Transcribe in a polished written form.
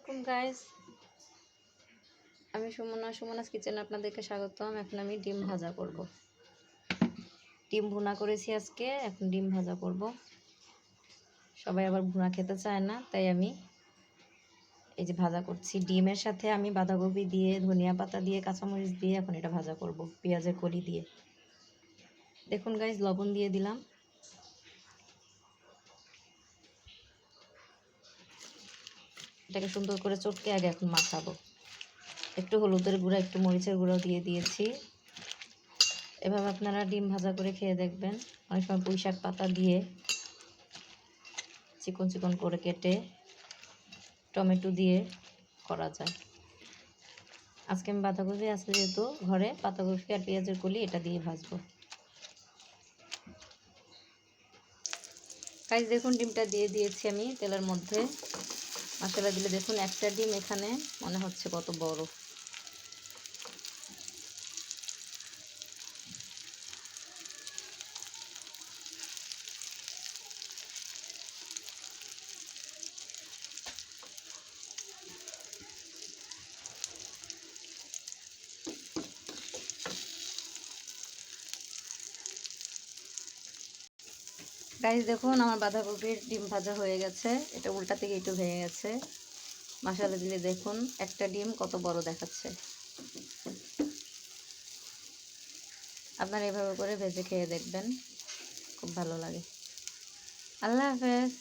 আলাইকুম গাইস, আমি সুমনাস কিচেনে আপনাদেরকে স্বাগতম। এখন আমি ডিম ভাজা করব। ডিম ভুনা করেছি আজকে, এখন ডিম ভাজা করব। সবাই আবার ভুনা খেতে চায় না, তাই আমি এই যে ভাজা করছি। ডিমের সাথে আমি বাঁধাকপি দিয়ে, ধনিয়া পাতা দিয়ে, কাঁচামরিচ দিয়ে এখন এটা ভাজা করব, পেঁয়াজের কলি দিয়ে। দেখুন গাইস, লবণ দিয়ে দিলাম। এটাকে সুন্দর করে চটকে আগে এখন মাখাবো। একটু হলুদের গুঁড়া, একটু মরিচের গুঁড়াও দিয়ে দিয়েছি। এভাবে আপনারা ডিম ভাজা করে খেয়ে দেখবেন। অনেক সময় পুঁই শাক পাতা দিয়ে চিকন চিকন করে কেটে টমেটো দিয়ে করা যায়। আজকে আমি বাঁধাকপি আছে যেহেতু ঘরে, পাতাকপি আর পেঁয়াজের কলি এটা দিয়ে ভাজবো। গাইস দেখুন, ডিমটা দিয়ে দিয়েছি আমি তেলের মধ্যে। মশলা দিলে দেখুন একটা ডিম এখানে মনে হচ্ছে কত বড়। গাইস দেখুন, আমার বাঁধাকপির ডিম ভাজা হয়ে গেছে। এটা উল্টা থেকে একটু ভেঙে গেছে। মশলা দিলে দেখুন একটা ডিম কত বড় দেখাচ্ছে। আপনারা এভাবে করে ভেজে খেয়ে দেখবেন, খুব ভালো লাগে। আল্লাহ হাফেজ।